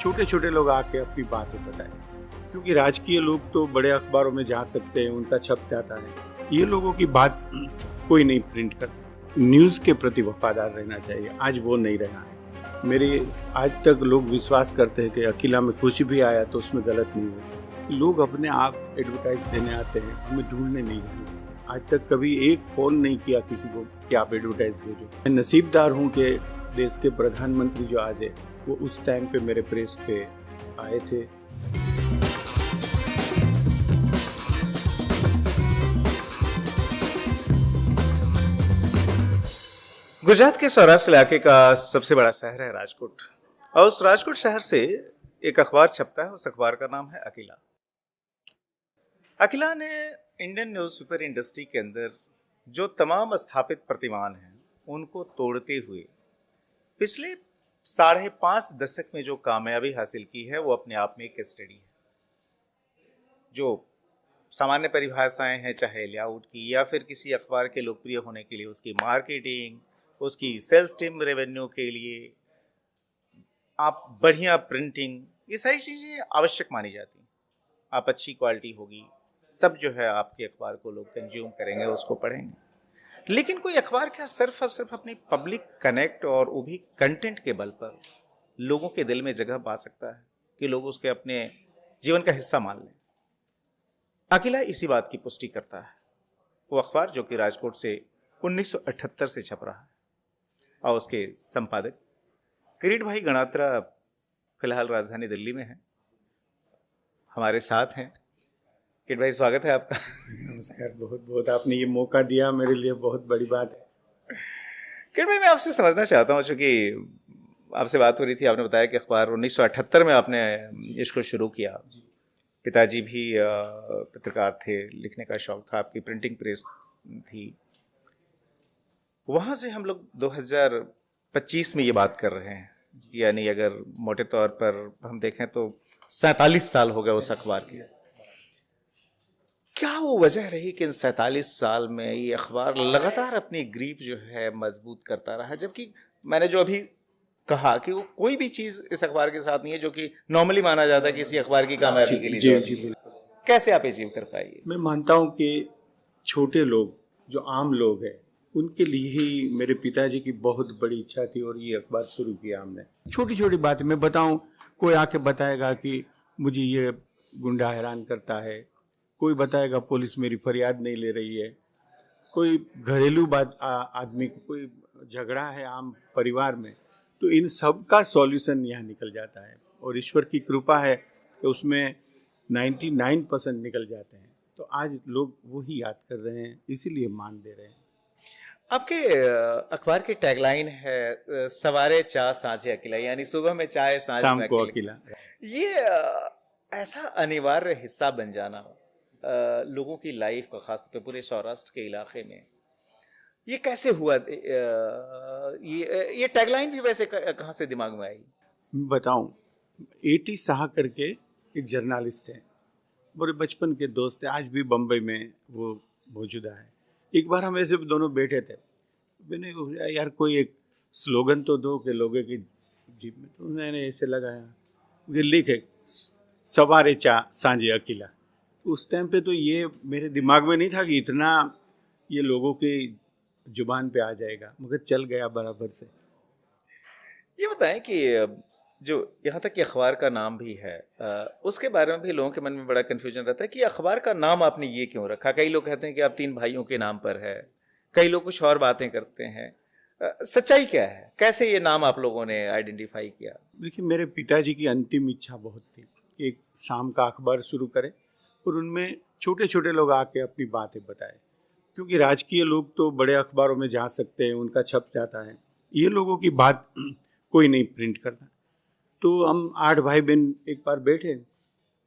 छोटे छोटे लोग आके अपनी बातें बताएं, क्योंकि राजकीय लोग तो बड़े अखबारों में जा सकते हैं, उनका छप जाता है। ये लोगों की बात कोई नहीं प्रिंट करता। न्यूज़ के प्रति वफादार रहना चाहिए, आज वो नहीं रहा है। मेरे आज तक लोग विश्वास करते हैं कि अकेला में कुछ भी आया तो उसमें गलत नहीं है। लोग अपने आप एडवर्टाइज देने आते हैं, हमें ढूंढने नहीं आते। आज तक कभी एक फोन नहीं किया किसी को कि आप एडवर्टाइज भेजो। मैं नसीबदार हूँ कि देश के प्रधानमंत्री जो आज है वो उस टाइम पे मेरे प्रेस पे आए थे। गुजरात के सौराष्ट्र इलाके का सबसे बड़ा शहर है राजकोट, और उस राजकोट शहर से एक अखबार छपता है। उस अखबार का नाम है अकीला। अकीला ने इंडियन न्यूज़पेपर इंडस्ट्री के अंदर जो तमाम स्थापित प्रतिमान हैं उनको तोड़ते हुए पिछले 5.5 दशक में जो कामयाबी हासिल की है वो अपने आप में एक स्टडी है। जो सामान्य परिभाषाएं हैं, चाहे लेआउट की या फिर किसी अखबार के लोकप्रिय होने के लिए उसकी मार्केटिंग, उसकी सेल्स टीम रेवेन्यू के लिए आप बढ़िया प्रिंटिंग, ये सारी चीज़ें आवश्यक मानी जाती हैं। आप अच्छी क्वालिटी होगी तब जो है आपके अखबार को लोग कंज्यूम करेंगे, उसको पढ़ेंगे। लेकिन कोई अखबार क्या सिर्फ और सिर्फ अपनी पब्लिक कनेक्ट और वो भी कंटेंट के बल पर लोगों के दिल में जगह पा सकता है कि लोग उसके अपने जीवन का हिस्सा मान लें? अकीला इसी बात की पुष्टि करता है। वो अखबार जो कि राजकोट से 1978 से छप रहा है और उसके संपादक किरीट भाई गणात्रा फिलहाल राजधानी दिल्ली में हैं, हमारे साथ हैं। किरीट भाई, स्वागत है आपका। नमस्कार, बहुत बहुत आपने ये मौका दिया, मेरे लिए बहुत बड़ी बात है। किरीट भाई, मैं आपसे समझना चाहता हूँ, चूँकि आपसे बात हो रही थी, आपने बताया कि अखबार 1978 में आपने इसको शुरू किया। पिताजी भी पत्रकार थे, लिखने का शौक था, आपकी प्रिंटिंग प्रेस थी। वहाँ से हम लोग 2025 में ये बात कर रहे हैं, यानी अगर मोटे तौर पर हम देखें तो 47 साल हो गए उस अखबार के। क्या वो वजह रही कि इन 47 साल में ये अखबार लगातार अपनी ग्रिप जो है मजबूत करता रहा, जबकि मैंने जो अभी कहा कि वो कोई भी चीज़ इस अखबार के साथ नहीं है जो कि नॉर्मली माना जाता है किसी अखबार की कामयाबी के लिए। जी बिल्कुल। कैसे आप अचीव कर पाइए? मैं मानता हूँ कि छोटे लोग, जो आम लोग हैं, उनके लिए ही मेरे पिताजी की बहुत बड़ी इच्छा थी और ये अखबार शुरू किया हमने। छोटी छोटी बातें मैं बताऊं, कोई आके बताएगा कि मुझे ये गुंडा हैरान करता है, कोई बताएगा पुलिस मेरी फरियाद नहीं ले रही है, कोई घरेलू बात आदमी को कोई झगड़ा है आम परिवार में, तो इन सब का सॉल्यूशन यहाँ निकल जाता है। और ईश्वर की कृपा है कि उसमें 99% निकल जाते हैं। तो आज लोग वही याद कर रहे हैं, इसीलिए मान दे रहे हैं। आपके अखबार की टैगलाइन है सवारे चाय सांझे अकेला, यानी सुबह में चाय शाम में को अकेला। ये ऐसा अनिवार्य हिस्सा बन जाना लोगों की लाइफ का, खासतौर पे पूरे सौराष्ट्र के इलाके में, ये कैसे हुआ? ये टैगलाइन भी वैसे कहाँ से दिमाग में आई? मैं बताऊं, A.T. शाह करके एक जर्नलिस्ट है, बड़े बचपन के दोस्त है, आज भी बम्बई में वो मौजूदा है। एक बार हम ऐसे दोनों बैठे थे, मैंने कहा यार कोई एक स्लोगन तो दो कि लोगों की जीप में, तो उन्होंने ऐसे लगाया कि लिखे सवारे चा सांझे अकेला। उस टाइम पे तो ये मेरे दिमाग में नहीं था कि इतना ये लोगों के जुबान पे आ जाएगा, मगर चल गया बराबर से। ये बताएं कि जो यहाँ तक कि अखबार का नाम भी है, उसके बारे में भी लोगों के मन में बड़ा कन्फ्यूजन रहता है कि अखबार का नाम आपने ये क्यों रखा। कई लोग कहते हैं कि आप 3 भाइयों के नाम पर है, कई लोग कुछ और बातें करते हैं। सच्चाई क्या है? कैसे ये नाम आप लोगों ने आइडेंटिफाई किया? देखिए, मेरे पिताजी की अंतिम इच्छा बहुत थी कि एक शाम का अखबार शुरू करें और उनमें छोटे छोटे लोग आके अपनी बातें बताएं, क्योंकि राजकीय लोग तो बड़े अखबारों में जा सकते हैं, उनका छप जाता है, ये लोगों की बात कोई नहीं प्रिंट करता। तो हम 8 भाई बहन एक बार बैठे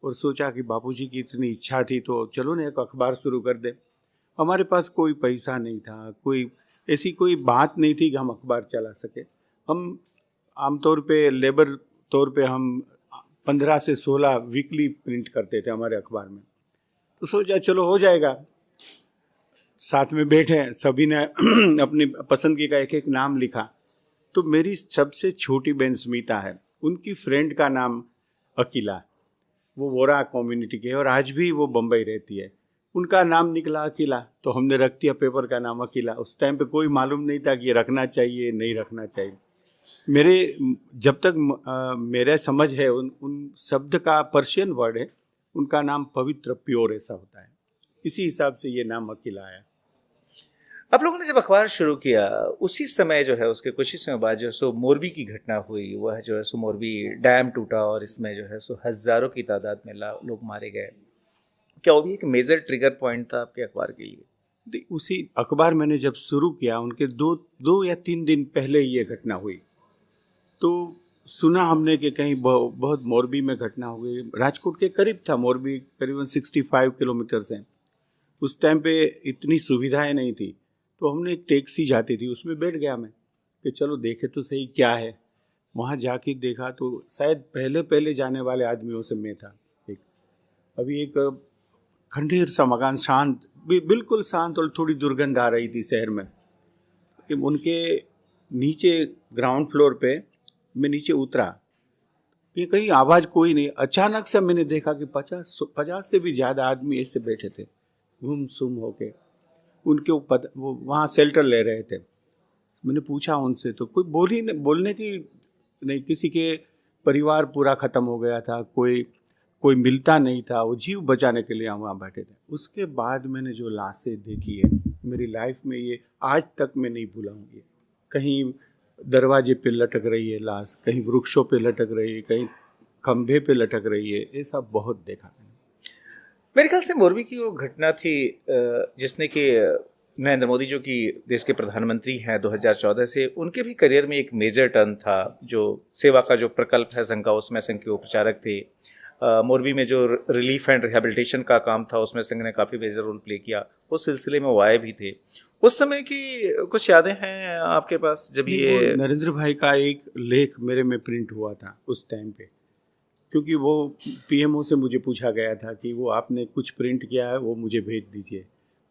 और सोचा कि बापूजी की इतनी इच्छा थी तो चलो ना एक अखबार शुरू कर दे। हमारे पास कोई पैसा नहीं था, कोई ऐसी कोई बात नहीं थी कि हम अखबार चला सके। हम आमतौर पे लेबर तौर पे हम 15 से 16 वीकली प्रिंट करते थे हमारे अखबार में। तो सोचा चलो हो जाएगा। साथ में बैठे सभी ने अपनी पसंद का एक एक नाम लिखा। तो मेरी सबसे छोटी बहन स्मिता है, उनकी फ्रेंड का नाम अकीला, वो वोरा कम्युनिटी के है और आज भी वो बम्बई रहती है। उनका नाम निकला अकीला, तो हमने रख दिया पेपर का नाम अकीला। उस टाइम पे कोई मालूम नहीं था कि ये रखना चाहिए नहीं रखना चाहिए। मेरे जब तक मेरे समझ है उन शब्द का पर्शियन वर्ड है, उनका नाम पवित्र, प्योर ऐसा होता है, इसी हिसाब से ये नाम अकीला आया। आप लोगों ने जब अखबार शुरू किया उसी समय जो है उसके कुछ ही समय बाद जो है सो मोरबी की घटना हुई, वह जो है सो मोरबी डैम टूटा और इसमें जो है सो हज़ारों की तादाद में लोग मारे गए। क्या वो भी एक मेजर ट्रिगर पॉइंट था आपके अखबार के लिए? उसी अखबार मैंने जब शुरू किया उनके दो या 3 दिन पहले ये घटना हुई, तो सुना हमने कि कहीं बहुत मोरबी में घटना हो गई। राजकोट के करीब था मोरबी, करीबन 65 किलोमीटर से। उस टाइम पे इतनी सुविधाएं नहीं थी, तो हमने एक टैक्सी जाती थी उसमें बैठ गया मैं कि चलो देखे तो सही क्या है। वहाँ जाके देखा तो शायद पहले पहले जाने वाले आदमियों से मैं था। अभी एक खंडेर सा मकान, शांत, बिल्कुल शांत, और थोड़ी दुर्गंध आ रही थी शहर में। उनके नीचे ग्राउंड फ्लोर पे मैं नीचे उतरा कि कहीं आवाज़ कोई नहीं। अचानक से मैंने देखा कि 50 से भी ज़्यादा आदमी ऐसे बैठे थे गुम सुम होके। उनके ऊपर वो वहाँ शेल्टर ले रहे थे। मैंने पूछा उनसे तो कोई बोलने की नहीं, किसी के परिवार पूरा ख़त्म हो गया था, कोई मिलता नहीं था, वो जीव बचाने के लिए वहाँ बैठे थे। उसके बाद मैंने जो लाशें देखी है मेरी लाइफ में, ये आज तक मैं नहीं भूलाऊंगी। कहीं दरवाजे पे लटक रही है लाश, कहीं वृक्षों पे लटक रही है, कहीं खंभे पे लटक रही है, ये सब बहुत देखा मैंने। मेरे ख्याल से मोरबी की वो घटना थी जिसने कि नरेंद्र मोदी जो कि देश के प्रधानमंत्री हैं 2014 से, उनके भी करियर में एक मेजर टर्न था। जो सेवा का जो प्रकल्प है संघ का, उसमें संघ के उपचारक थे। मोरबी में जो रिलीफ एंड रिहेबिलिटेशन का काम था उसमें संघ ने काफ़ी मेजर रोल प्ले किया। उस सिलसिले में वो आए भी थे। उस समय की कुछ यादें हैं आपके पास जब ये? नरेंद्र भाई का एक लेख मेरे में प्रिंट हुआ था उस टाइम पे, क्योंकि वो पीएमओ से मुझे पूछा गया था कि वो आपने कुछ प्रिंट किया है वो मुझे भेज दीजिए।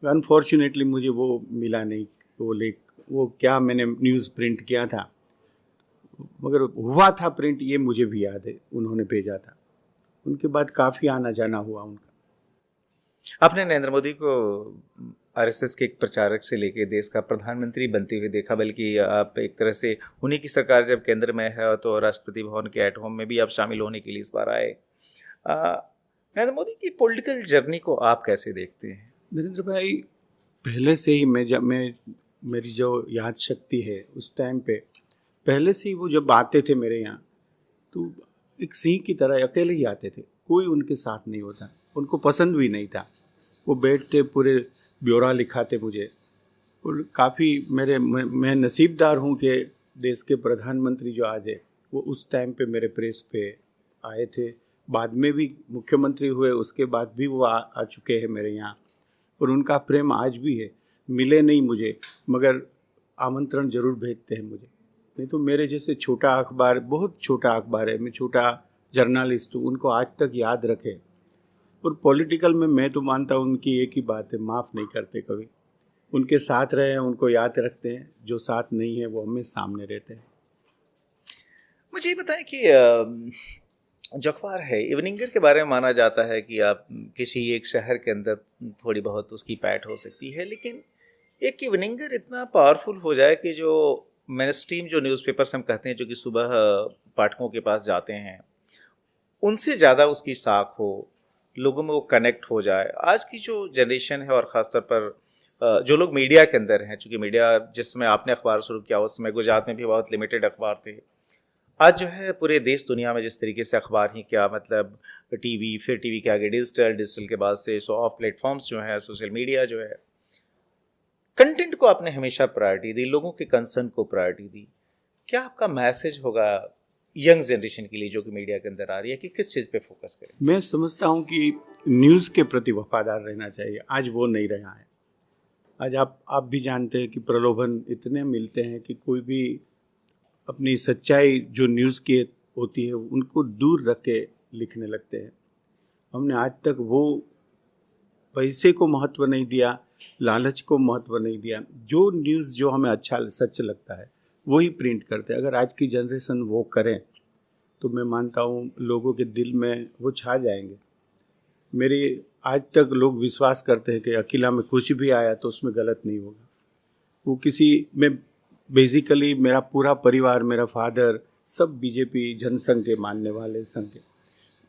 अनफॉर्चुनेटली मुझे वो मिला नहीं, वो लेख, वो क्या मैंने न्यूज़ प्रिंट किया था, मगर हुआ था प्रिंट, ये मुझे भी याद है, उन्होंने भेजा था। उनके बाद काफ़ी आना जाना हुआ उनका। आपने नरेंद्र मोदी को आरएसएस के एक प्रचारक से लेके देश का प्रधानमंत्री बनते हुए देखा, बल्कि आप एक तरह से उन्हीं की सरकार जब केंद्र में है तो राष्ट्रपति भवन के एट होम में भी आप शामिल होने के लिए इस बार आए। नरेंद्र मोदी की पॉलिटिकल जर्नी को आप कैसे देखते हैं? नरेंद्र भाई पहले से ही मेरी जो याद शक्ति है उस टाइम पे, पहले से ही वो जब आते थे मेरे यहाँ तो एक सिंह की तरह अकेले ही आते थे, कोई उनके साथ नहीं होता, उनको पसंद भी नहीं था। वो बैठते पूरे ब्यौरा लिखाते मुझे, और काफ़ी मैं नसीबदार हूँ कि देश के प्रधानमंत्री जो आज है वो उस टाइम पे मेरे प्रेस पे आए थे। बाद में भी मुख्यमंत्री हुए, उसके बाद भी वो आ चुके हैं मेरे यहाँ, और उनका प्रेम आज भी है। मिले नहीं मुझे, मगर आमंत्रण जरूर भेजते हैं मुझे। नहीं तो मेरे जैसे छोटा अखबार, बहुत छोटा अखबार है, मैं छोटा जर्नलिस्ट हूँ, उनको आज तक याद रखे। और पॉलिटिकल में मैं तो मानता हूँ उनकी एक ही बात है, माफ़ नहीं करते कभी। उनके साथ रहे हैं उनको याद रखते हैं, जो साथ नहीं है वो हमें सामने रहते हैं। मुझे ये बताएं कि जो अखबार है इवनिंगर के बारे में माना जाता है कि आप किसी एक शहर के अंदर थोड़ी बहुत उसकी पैठ हो सकती है, लेकिन एक इवनिंगर इतना पावरफुल हो जाए कि जो मेन स्ट्रीम जो न्यूज़पेपर्स हम कहते हैं जो कि सुबह पाठकों के पास जाते हैं उनसे ज़्यादा उसकी साख हो, लोगों में वो कनेक्ट हो जाए। आज की जो जनरेशन है और ख़ासतौर पर जो लोग मीडिया के अंदर हैं, चूँकि मीडिया जिस समय आपने अखबार शुरू किया उस समय गुजरात में भी बहुत लिमिटेड अखबार थे। आज जो है पूरे देश दुनिया में जिस तरीके से अखबार ही क्या, मतलब टीवी, फिर टीवी के आगे डिजिटल के बाद से सो ऑफ प्लेटफॉर्म्स जो है, सोशल मीडिया जो है, कंटेंट को आपने हमेशा प्रायोरिटी दी, लोगों के कंसर्न को प्रायोरिटी दी। क्या आपका मैसेज होगा यंग जनरेशन के लिए जो कि मीडिया के अंदर आ रही है कि किस चीज़ पे फोकस करें? मैं समझता हूँ कि न्यूज़ के प्रति वफादार रहना चाहिए। आज वो नहीं रहा है। आज आप भी जानते हैं कि प्रलोभन इतने मिलते हैं कि कोई भी अपनी सच्चाई जो न्यूज़ की होती है उनको दूर रख के लिखने लगते हैं। हमने आज तक वो पैसे को महत्व नहीं दिया, लालच को महत्व नहीं दिया। जो न्यूज़ जो हमें अच्छा सच लगता है वही प्रिंट करते हैं। अगर आज की जनरेशन वो करें तो मैं मानता हूँ लोगों के दिल में वो छा जाएंगे। मेरे आज तक लोग विश्वास करते हैं कि अकेला में कुछ भी आया तो उसमें गलत नहीं होगा। वो किसी में बेसिकली मेरा पूरा परिवार, मेरा फादर सब बीजेपी जनसंघ के मानने वाले संघ के,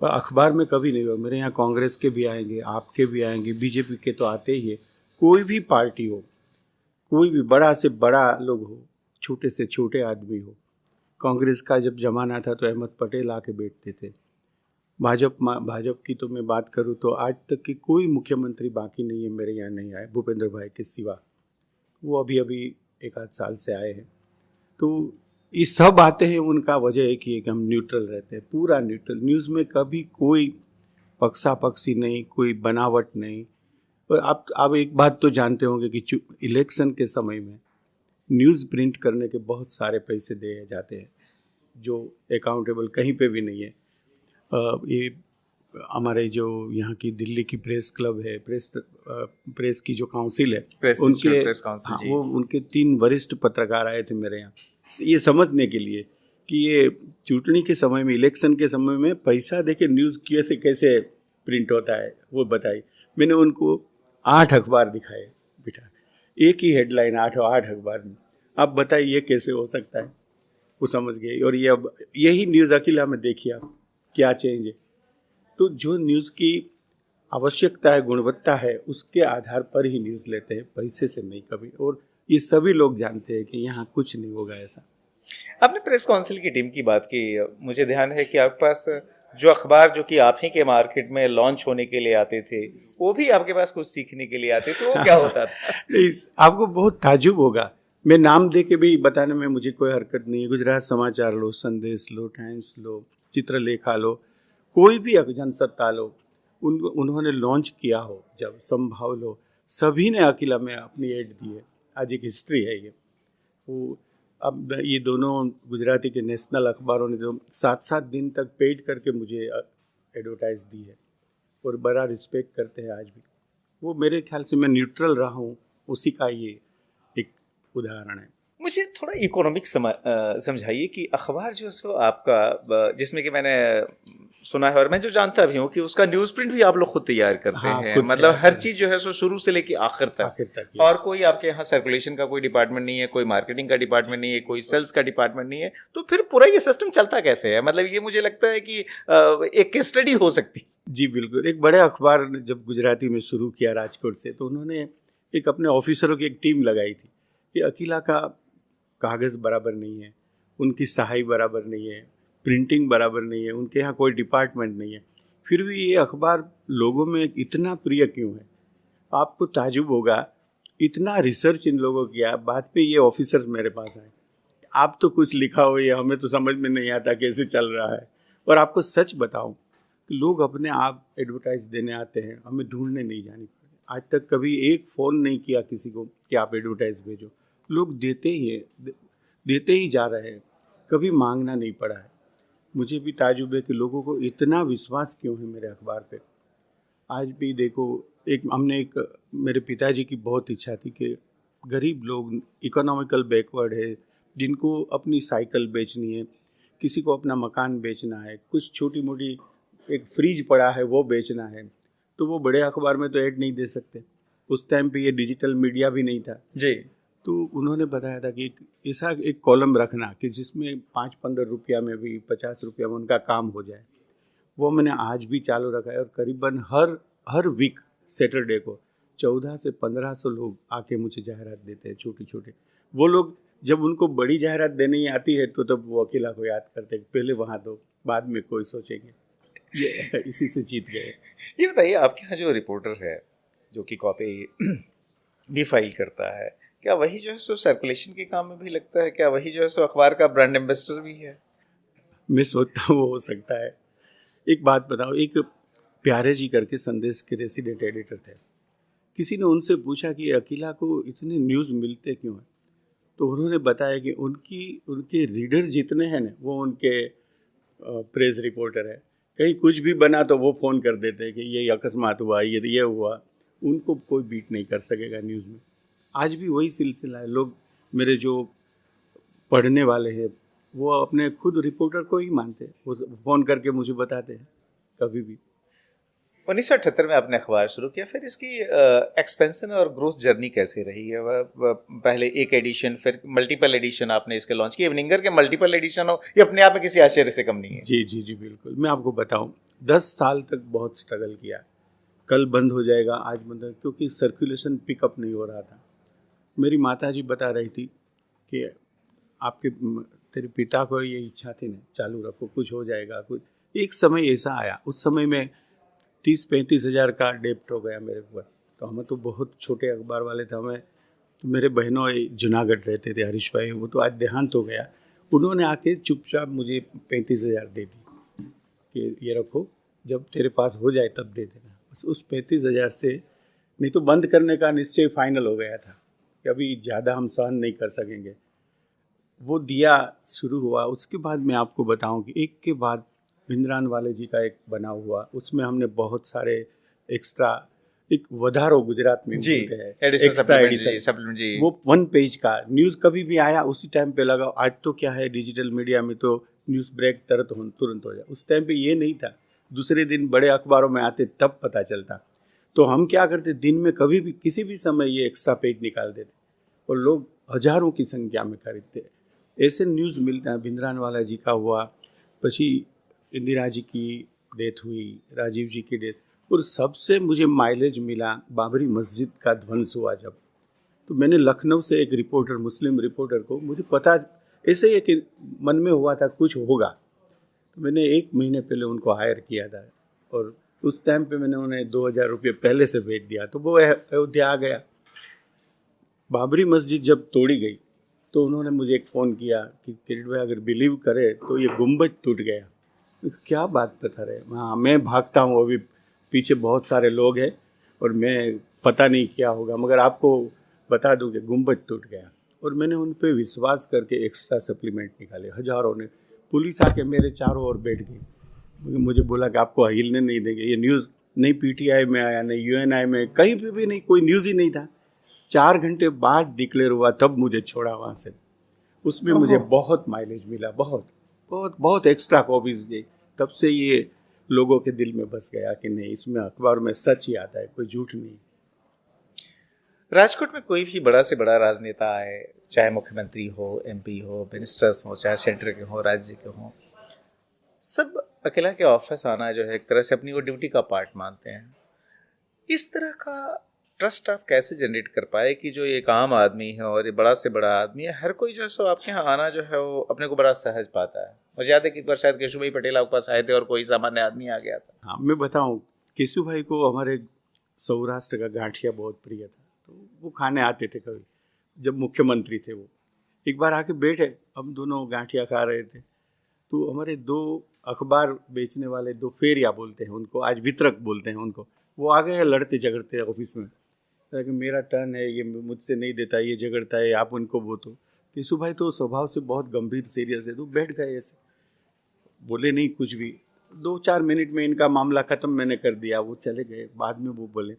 पर अखबार में कभी नहीं हुआ। मेरे यहाँ कांग्रेस के भी आएंगे, आपके भी आएंगे, बीजेपी के तो आते ही है। कोई भी पार्टी हो, कोई भी बड़ा से बड़ा लोग हो, छोटे से छोटे आदमी हो, कांग्रेस का जब जमाना था तो अहमद पटेल आके बैठते थे। भाजपा की तो मैं बात करूँ तो आज तक की कोई मुख्यमंत्री बाकी नहीं है मेरे यहाँ नहीं आए, भूपेंद्र भाई के सिवा। वो अभी अभी एक आध साल से आए हैं। तो ये सब आते हैं, उनका वजह है कि हम न्यूट्रल रहते हैं, पूरा न्यूट्रल। न्यूज़ में कभी कोई पक्षापक्षी नहीं, कोई बनावट नहीं। और आप एक बात तो जानते होंगे कि इलेक्शन के समय में न्यूज़ प्रिंट करने के बहुत सारे पैसे दिए जाते हैं जो अकाउंटेबल कहीं पे भी नहीं है। ये हमारे जो यहाँ की दिल्ली की प्रेस क्लब है, प्रेस की जो काउंसिल है, उनके हाँ, वो उनके 3 वरिष्ठ पत्रकार आए थे मेरे यहाँ ये समझने के लिए कि ये चुनाव के समय में, इलेक्शन के समय में पैसा देके न्यूज़ कैसे प्रिंट होता है वो बताई। मैंने उनको 8 अखबार दिखाए बेटा, एक ही हेडलाइन 8 अखबार में। आप बताइए ये कैसे हो सकता है। वो समझ गए। और ये अब यही न्यूज़ अकेला में देखिए आप क्या चेंज है। तो जो न्यूज़ की आवश्यकता है, गुणवत्ता है, उसके आधार पर ही न्यूज़ लेते हैं, पैसे से नहीं कभी। और ये सभी लोग जानते हैं कि यहाँ कुछ नहीं होगा ऐसा। आपने प्रेस काउंसिल की टीम की बात की, मुझे ध्यान है कि आपके पास जो अखबार जो कि आप ही के मार्केट में लॉन्च होने के लिए आते थे, वो भी आपके पास कुछ सीखने के लिए आते, तो वो क्या होता था? आपको बहुत ताजुब होगा। मैं नाम दे के भी बताने में मुझे कोई हरकत नहीं है। गुजरात समाचार लो, संदेश लो, टाइम्स लो, चित्रलेखा लो, कोई भी जनसत्ता लो, उन्होंने लॉन्च किया हो, जब संभव लो, सभी ने अकेला में अपनी एड दी है। आज एक हिस्ट्री है ये। वो अब ये दोनों गुजराती के नेशनल अखबारों ने जो 7-7 दिन तक पेड करके मुझे एडवर्टाइज दी है और बड़ा रिस्पेक्ट करते हैं आज भी। वो मेरे ख्याल से मैं न्यूट्रल रहा हूँ, उसी का ये एक उदाहरण है। मुझे थोड़ा इकोनॉमिक समझाइए कि अखबार जो सो आपका, जिसमें कि मैंने सुना है और मैं जो जानता भी हूँ कि उसका न्यूज़ प्रिंट भी आप लोग खुद तैयार करते हैं, मतलब हर चीज़ जो है सो शुरू से लेके आखिर तक। और कोई आपके यहाँ सर्कुलेशन का कोई डिपार्टमेंट नहीं है, कोई मार्केटिंग का डिपार्टमेंट नहीं है, कोई सेल्स का डिपार्टमेंट नहीं है, तो फिर पूरा ये सिस्टम चलता कैसे है? मतलब ये मुझे लगता है कि एक केस स्टडी हो सकती। जी बिल्कुल। एक बड़े अखबार ने जब गुजराती में शुरू किया राजकोट से, तो उन्होंने एक अपने ऑफिसरों की एक टीम लगाई थी कि अकेला का कागज़ बराबर नहीं है, उनकी सहाई बराबर नहीं है, प्रिंटिंग बराबर नहीं है, उनके यहाँ कोई डिपार्टमेंट नहीं है, फिर भी ये अखबार लोगों में इतना प्रिय क्यों है? आपको ताजुब होगा, इतना रिसर्च इन लोगों किया, बाद में ये ऑफिसर्स मेरे पास आए, आप तो कुछ लिखा हो, ये हमें तो समझ में नहीं आता कैसे चल रहा है। और आपको सच बताऊं कि लोग अपने आप एडवर्टाइज देने आते हैं, हमें ढूंढने नहीं जानी पड़ती। आज तक कभी एक फ़ोन नहीं किया किसी को कि आप एडवर्टाइज भेजो, लोग देते ही जा रहे हैं, कभी मांगना नहीं पड़ा है। मुझे भी ताजुब है कि लोगों को इतना विश्वास क्यों है मेरे अखबार पे। आज भी देखो, मेरे पिताजी की बहुत इच्छा थी कि गरीब लोग, इकोनॉमिकल बैकवर्ड है, जिनको अपनी साइकिल बेचनी है, किसी को अपना मकान बेचना है, कुछ छोटी मोटी एक फ्रिज पड़ा है वो बेचना है, तो वो बड़े अखबार में तो ऐड नहीं दे सकते। उस टाइम पे ये डिजिटल मीडिया भी नहीं था जी। तो उन्होंने बताया था कि ऐसा एक कॉलम रखना कि जिसमें 5-15 रुपया में भी, 50 रुपया में उनका काम हो जाए। वो मैंने आज भी चालू रखा है और करीबन हर वीक सैटरडे को 1400 से 1500 लोग आके मुझे जाहिरात देते हैं, छोटे छोटे। वो लोग जब उनको बड़ी जाहिरात देनी आती है तो तब वो अकेला को याद करते हैं, पहले वहाँ दो, बाद में कोई सोचेंगे। ये इसी से जीत गए। ये बताइए, आपके यहाँ जो रिपोर्टर है जो कि कॉपी भी फाइल करता है, क्या वही जो है सो सर्कुलेशन के काम में भी लगता है? क्या वही जो है सो अखबार का ब्रांड एम्बेसडर भी है? मैं सोचता हूँ वो हो सकता है। एक बात बताओ, एक प्यारे जी करके संदेश के रेसिडेंट एडिटर थे, किसी ने उनसे पूछा कि अकेला को इतने न्यूज़ मिलते क्यों हैं? तो उन्होंने बताया कि उनके रीडर जितने हैं ना, वो उनके प्रेस रिपोर्टर है। कहीं कुछ भी बना तो वो फ़ोन कर देते हैं कि ये अकस्मात हुआ, ये हुआ। उनको कोई बीट नहीं कर सकेगा न्यूज़ में। आज भी वही सिलसिला है। लोग मेरे जो पढ़ने वाले हैं, वो अपने खुद रिपोर्टर को ही मानते हैं, वो फ़ोन करके मुझे बताते हैं कभी भी। 1978 में आपने अखबार शुरू किया, फिर इसकी एक्सपेंशन और ग्रोथ जर्नी कैसे रही है? पहले एक एडिशन, फिर मल्टीपल एडिशन आपने इसके लॉन्च किए। इवनिंगर के मल्टीपल एडिशन हो, ये अपने आप में किसी आश्चर्य से कम नहीं है। जी जी जी बिल्कुल। मैं आपको बताऊं, 10 साल तक बहुत स्ट्रगल किया। कल बंद हो जाएगा, आज बंद हो, क्योंकि सर्कुलेशन पिकअप नहीं हो रहा था। मेरी माता जी बता रही थी कि आपके तेरे पिता को ये इच्छा थी ना, चालू रखो, कुछ हो जाएगा। कुछ एक समय ऐसा आया, उस समय में 30-35 हज़ार का डेप्ट हो गया मेरे ऊपर। तो हम तो बहुत छोटे अखबार वाले थे, हमें तो मेरे बहनों जूनागढ़ रहते थे, हरीश भाई, वो तो आज देहांत हो गया। उन्होंने आके चुपचाप मुझे 35,000 दे दी कि ये रखो, जब तेरे पास हो जाए तब दे देना। बस उस 35,000 से, नहीं तो बंद करने का निश्चय फाइनल हो गया था कि अभी ज़्यादा हम सहन नहीं कर सकेंगे। वो दिया, शुरू हुआ। उसके बाद मैं आपको बताऊं कि एक के बाद भिंद्रान वाले जी का एक बना हुआ, उसमें हमने बहुत सारे एक्स्ट्रा, एक वधारो गुजरात में जी, बोलते हैं, एडिशन, एक्स्ट्रा सप्लीमेंट एडिशन, जी। वो 1 पेज का न्यूज़ कभी भी आया उसी टाइम पे लगा। आज तो क्या है, डिजिटल मीडिया में तो न्यूज़ ब्रेक तुरंत हो जाए। उस टाइम पे ये नहीं था, दूसरे दिन बड़े अखबारों में आते तब पता चलता। तो हम क्या करते, दिन में कभी भी किसी भी समय ये एक्स्ट्रा पेज निकाल देते और लोग हजारों की संख्या में खरीदते। ऐसे न्यूज़ मिलता है। भिंद्रान वाला जी का हुआ, पछी इंदिरा जी की डेथ हुई, राजीव जी की डेथ, और सबसे मुझे माइलेज मिला बाबरी मस्जिद का ध्वंस हुआ जब। तो मैंने लखनऊ से एक रिपोर्टर, मुस्लिम रिपोर्टर को, मुझे पता ऐसे ही कि मन में हुआ था कुछ होगा, तो मैंने 1 महीने पहले उनको हायर किया था और उस टाइम पे मैंने उन्हें 2,000 रुपये पहले से भेज दिया, तो वो अयोध्या आ गया। बाबरी मस्जिद जब तोड़ी गई तो उन्होंने मुझे एक फ़ोन किया कि किरीट भाई अगर बिलीव करे तो ये गुंबद टूट गया। क्या बात बता रहे? हाँ, मैं भागता हूँ, अभी पीछे बहुत सारे लोग हैं और मैं पता नहीं क्या होगा, मगर आपको बता दूँ कि गुंबद टूट गया। और मैंने उन पर विश्वास करके एक्स्ट्रा सप्लीमेंट निकाले, हज़ारों ने। पुलिस आके मेरे चारों ओर बैठ गई, मुझे बोला कि आपको हिलने नहीं देंगे। ये न्यूज़ नहीं पीटीआई में आया, नहीं यूएनआई में, कहीं पे भी नहीं, कोई न्यूज़ ही नहीं था। 4 घंटे बाद डिक्लेयर हुआ, तब मुझे छोड़ा वहाँ से। उसमें मुझे बहुत माइलेज मिला, बहुत बहुत बहुत एक्स्ट्रा कॉपीज दी। तब से ये लोगों के दिल में बस गया कि नहीं, इसमें अखबार में सच ही आता है, कोई झूठ नहीं। राजकोट में कोई भी बड़ा से बड़ा राजनेता आए, चाहे मुख्यमंत्री हो, एमपी हो, मिनिस्टर्स हो, चाहे सेंटर के हो, राज्य के हो, सब अकेला के ऑफिस आना जो है एक तरह से अपनी वो ड्यूटी का पार्ट मानते हैं। इस तरह का ट्रस्ट आप कैसे जनरेट कर पाए कि जो एक आम आदमी है और ये बड़ा से बड़ा आदमी है, हर कोई जो है सो आपके यहाँ आना जो है वो अपने को बड़ा सहज पाता है? मुझे याद है कि एक बार शायद केशु भाई पटेल आपके पास आए थे और कोई सामान्य आदमी आ गया था। हाँ, मैं बताऊँ, केशु भाई को हमारे सौराष्ट्र का गांठिया बहुत प्रिय था, तो वो खाने आते थे कभी, जब मुख्यमंत्री थे वो। एक बार आके बैठे, हम दोनों गांठिया खा रहे थे, तो हमारे 2 अखबार बेचने वाले, 2 फेरिया बोलते हैं उनको, आज वितरक बोलते हैं उनको, वो आ गए लड़ते झगड़ते ऑफिस में कि मेरा टर्न है, ये मुझसे नहीं देता, ये झगड़ता है, आप उनको वो। तो केशु भाई तो स्वभाव से बहुत गंभीर सीरियस है, तो बैठ गए ऐसे, बोले नहीं कुछ भी। 2-4 मिनट में इनका मामला ख़त्म मैंने कर दिया, वो चले गए। बाद में वो बोले,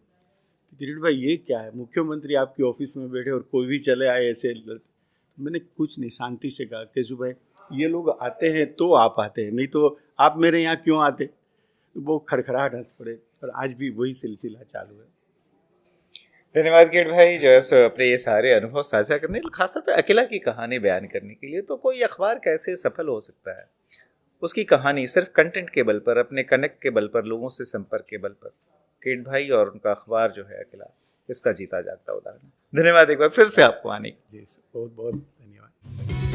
किरीट भाई ये क्या है, मुख्यमंत्री आपके ऑफिस में बैठे और कोई भी चले आए ऐसे। मैंने कुछ नहीं, शांति से कहा, केशु भाई ये लोग आते हैं तो आप आते हैं, नहीं तो आप मेरे यहाँ क्यों आते? वो खड़खड़ाहट हंस पड़े, और आज भी वही सिलसिला चालू है। धन्यवाद किरीट भाई जो है सो अपने ये सारे अनुभव साझा करने, खासतौर पे अकेला की कहानी बयान करने के लिए। तो कोई अखबार कैसे सफल हो सकता है? उसकी कहानी सिर्फ कंटेंट के बल पर, अपने कनेक्ट के बल पर, लोगों से संपर्क के बल पर। किरीट भाई और उनका अखबार जो है अकेला, इसका जीता जागता उदाहरण। धन्यवाद एक बार फिर से आपको आने की। जी, बहुत बहुत धन्यवाद।